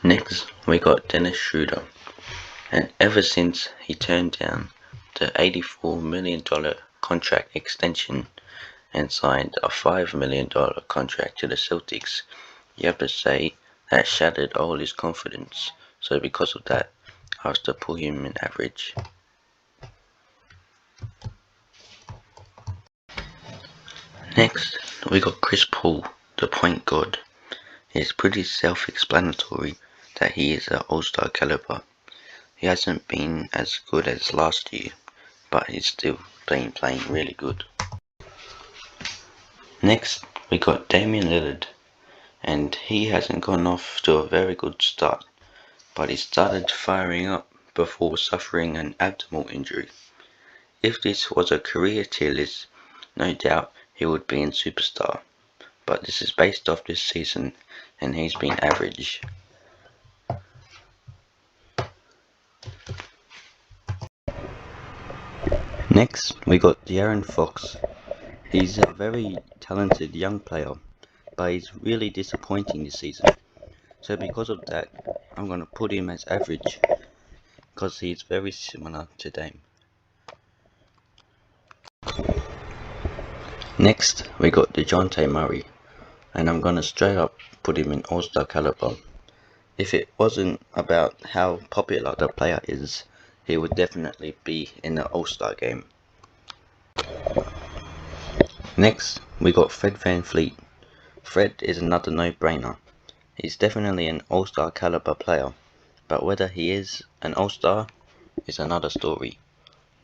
Next, we got Dennis Schroeder, and ever since he turned down the $84 million contract extension and signed a $5 million contract to the Celtics, you have to say that shattered all his confidence. So because of that, I have to put him in average. Next, we got Chris Paul, the point guard. It's pretty self-explanatory that he is an all-star caliber. He hasn't been as good as last year, but he's still playing really good. Next, we got Damian Lillard, and he hasn't gone off to a very good start, but he started firing up before suffering an abdominal injury. If this was a career tier list, no doubt he would be in superstar, but this is based off this season, and he's been average. Next, we got De'Aaron Fox. He's a very talented young player, but he's really disappointing this season. So because of that, I'm going to put him as average, because he's very similar to Dame. Next, we got DeJounte Murray, and I'm going to straight up put him in all-star caliber. If it wasn't about how popular the player is, he would definitely be in the all-star game. Next, we got Fred VanVleet. Fred is another no-brainer. He's definitely an all-star caliber player, but whether he is an all-star is another story.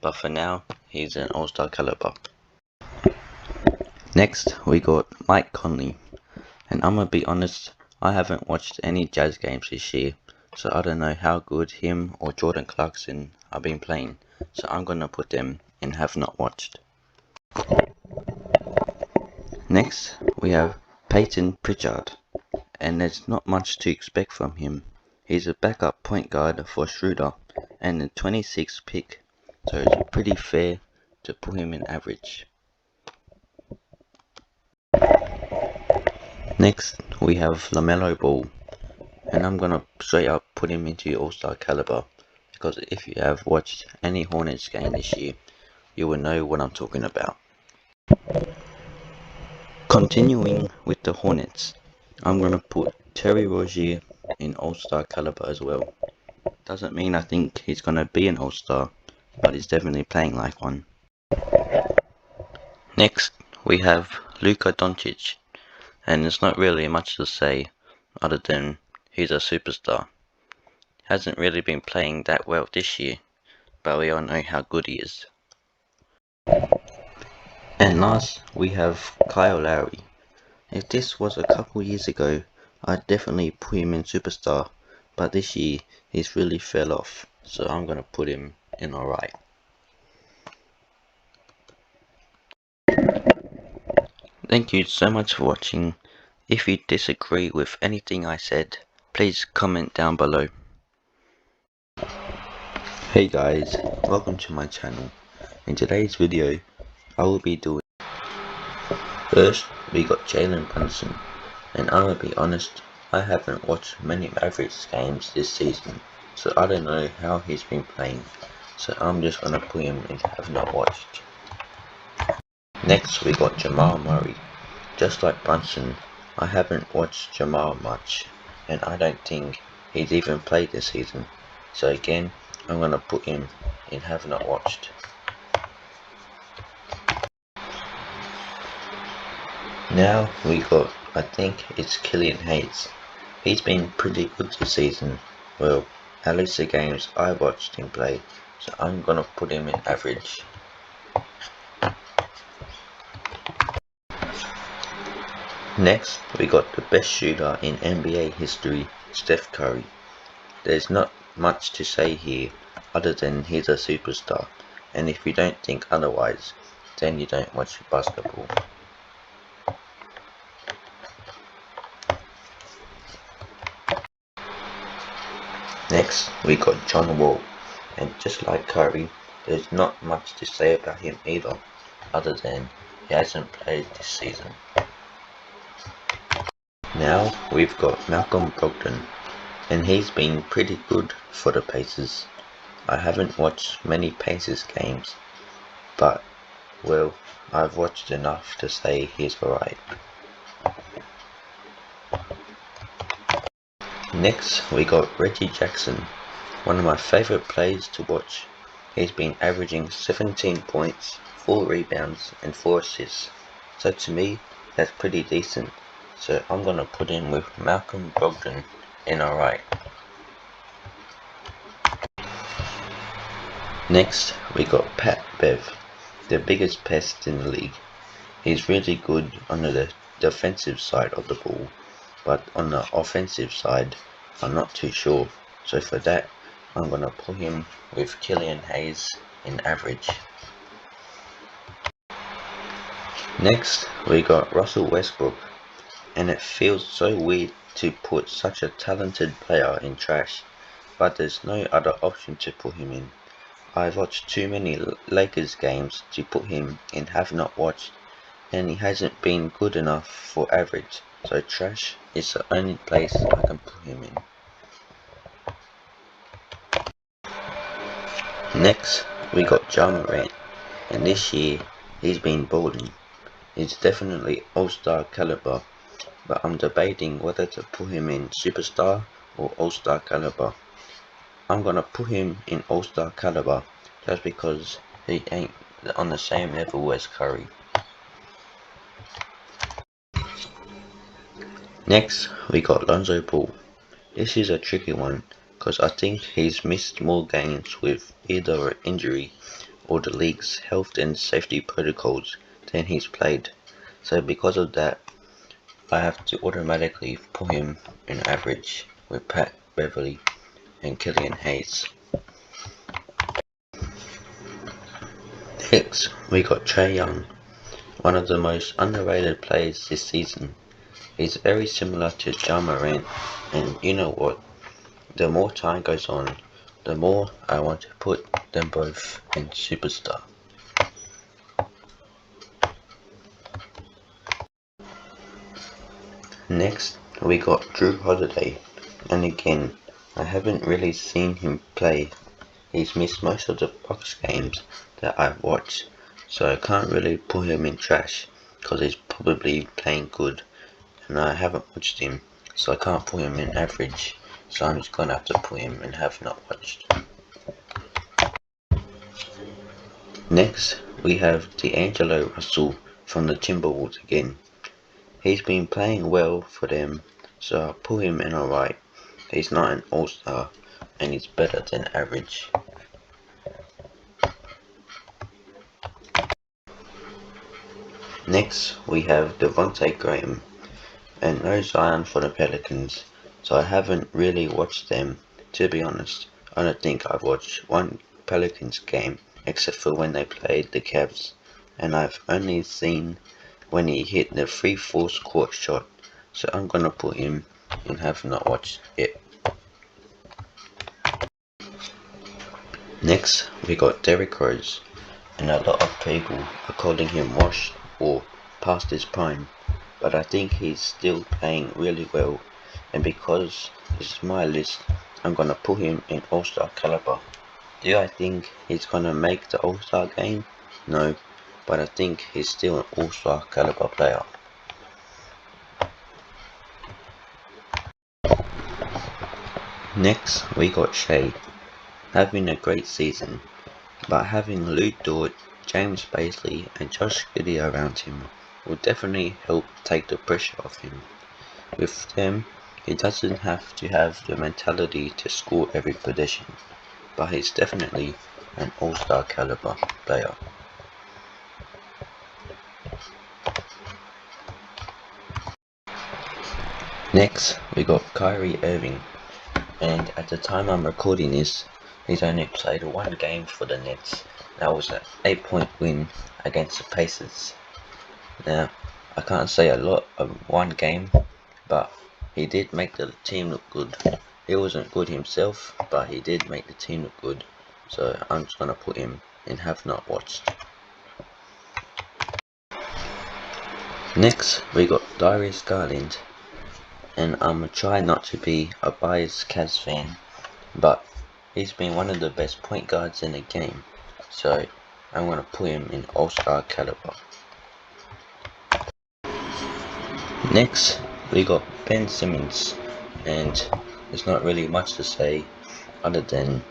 But for now, he's an all-star caliber. Next, we got Mike Conley, and I'm gonna be honest, I haven't watched any Jazz games this year, so I don't know how good him or Jordan Clarkson have been playing, so I'm gonna put them in have not watched. Next, we have Peyton Pritchard, and there's not much to expect from him. He's a backup point guard for Schroeder and a 26th pick, so it's pretty fair to put him in average. Next, we have LaMelo Ball, and I'm gonna straight up put him into all-star caliber, because if you have watched any Hornets game this year, you will know what I'm talking about. Continuing with the Hornets, I'm gonna put Terry Rozier in all-star caliber as well. Doesn't mean I think he's gonna be an all-star, but he's definitely playing like one. Next, we have Luka Doncic, and there's not really much to say other than he's a superstar. Hasn't really been playing that well this year, but we all know how good he is. And last, we have Kyle Lowry. If this was a couple years ago, I'd definitely put him in superstar, but this year he's really fell off, so I'm gonna put him in alright. Thank you so much for watching. If you disagree with anything I said, please comment down below. Hey guys, welcome to my channel. In today's video, I will be doing... First, we got Jalen Brunson, and I'm gonna be honest, I haven't watched many Mavericks games this season, so I don't know how he's been playing, so I'm just gonna put him in have not watched. Next, we got Jamal Murray. Just like Brunson, I haven't watched Jamal much, and I don't think he's even played this season, so again, I'm gonna put him in have not watched. Now we got, I think it's Killian Hayes. He's been pretty good this season, well, at least the games I watched him play, so I'm gonna put him in average. Next, we got the best shooter in NBA history, Steph Curry. There's not much to say here other than he's a superstar, and if you don't think otherwise, then you don't watch basketball. Next, we got John Wall, and just like Curry, there's not much to say about him either, other than he hasn't played this season. Now we've got Malcolm Brogdon, and he's been pretty good for the Pacers. I haven't watched many Pacers games, but well, I've watched enough to say he's alright. Next, we got Reggie Jackson, one of my favourite players to watch. He's been averaging 17 points, 4 rebounds and 4 assists. So to me, that's pretty decent. So I'm gonna put him with Malcolm Brogdon in alright. Next, we got Pat Bev, the biggest pest in the league. He's really good on the defensive side of the ball, but on the offensive side, I'm not too sure. So for that, I'm gonna put him with Killian Hayes in average. Next, we got Russell Westbrook, and it feels so weird to put such a talented player in trash, but there's no other option to put him in. I've watched too many Lakers games to put him in have not watched, and he hasn't been good enough for average, so trash is the only place I can put him in. Next, we got Ja Morant, and this year he's been balling. He's definitely All-Star caliber, but I'm debating whether to put him in Superstar or All-Star caliber. I'm gonna put him in All-Star caliber just because he ain't on the same level as Curry. Next, we got Lonzo Ball. This is a tricky one because I think he's missed more games with either an injury or the league's health and safety protocols than he's played. So because of that, I have to automatically put him in average with Pat Beverly and Killian Hayes. Next, we got Trae Young, one of the most underrated players this season. He's very similar to Ja Morant, and you know what? The more time goes on, the more I want to put them both in Superstar. Next, we got Jrue Holiday, and again, I haven't really seen him play. He's missed most of the Bucks games that I've watched, so I can't really put him in trash because he's probably playing good, and I haven't watched him, so I can't put him in average, so I'm just gonna have to put him in have not watched. Next, we have D'Angelo Russell from the Timberwolves again. He's been playing well for them, so I'll put him in alright. He's not an all-star, and he's better than average. Next, we have Devontae Graham, and no Zion for the Pelicans, so I haven't really watched them, to be honest. I don't think I've watched one Pelicans game, except for when they played the Cavs, and I've only seen when he hit the free force court shot, so I'm gonna put him and have not watched it. Next, we got Derrick Rose, and a lot of people are calling him washed or past his prime, but I think he's still playing really well, and because this is my list, I'm gonna put him in All-Star caliber. Do I think he's gonna make the All-Star game? No, but I think he's still an All-Star caliber player. Next, we got Shea, having a great season, but having Lou Dort, James Baisley and Josh Giddey around him will definitely help take the pressure off him. With them, he doesn't have to have the mentality to score every possession, but he's definitely an all-star caliber player. Next, we got Kyrie Irving, and at the time I'm recording this, he's only played one game for the Nets. That was an 8-point win against the Pacers. Now, I can't say a lot of one game, but he did make the team look good. He wasn't good himself, but he did make the team look good. So I'm just gonna put him in have not watched. Next, we got Darius Garland, and I'm gonna try not to be a biased Cavs fan, but he's been one of the best point guards in the game, so I'm gonna put him in All-Star caliber. Next, we got Ben Simmons, and there's not really much to say other than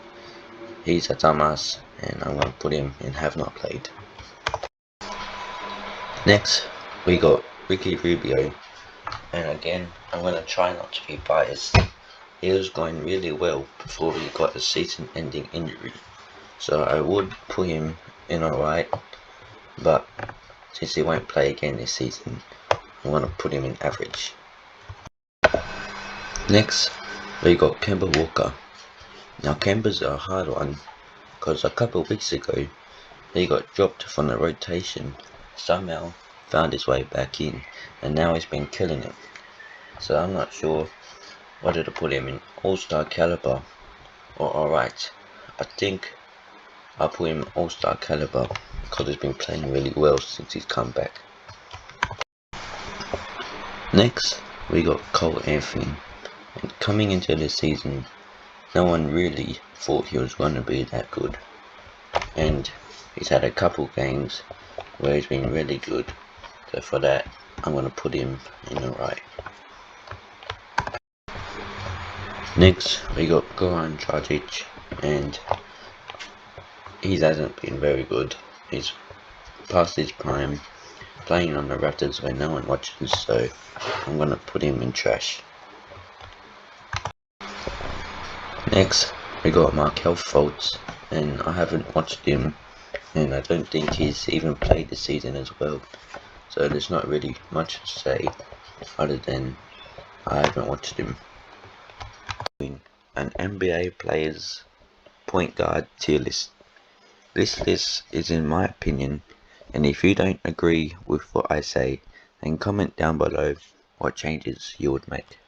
he's a dumbass, and I'm gonna put him in have not played. Next, we got Ricky Rubio, and again, I'm gonna try not to be biased. He was going really well before he got a season-ending injury, so I would put him in alright, but since he won't play again this season, I'm gonna put him in average. Next, we got Kemba Walker. Now Kemba's a hard one, because a couple of weeks ago, he got dropped from the rotation, somehow found his way back in, and now he's been killing it. So I'm not sure whether to put him in All-Star caliber or alright. I think I'll put him in All-Star caliber because he's been playing really well since he's come back. Next, we got Cole Anthony. And coming into this season, no one really thought he was going to be that good. And he's had a couple games where he's been really good. So for that, I'm going to put him in alright. Next, we got Goran Dragic, and he hasn't been very good. He's past his prime, playing on the Raptors where no one watches, so I'm going to put him in trash. Next, we got Markelle Fultz, and I haven't watched him, and I don't think he's even played this season as well. So there's not really much to say other than I haven't watched him. An NBA player's point guard tier list. This list is in my opinion, and if you don't agree with what I say, then comment down below what changes you would make.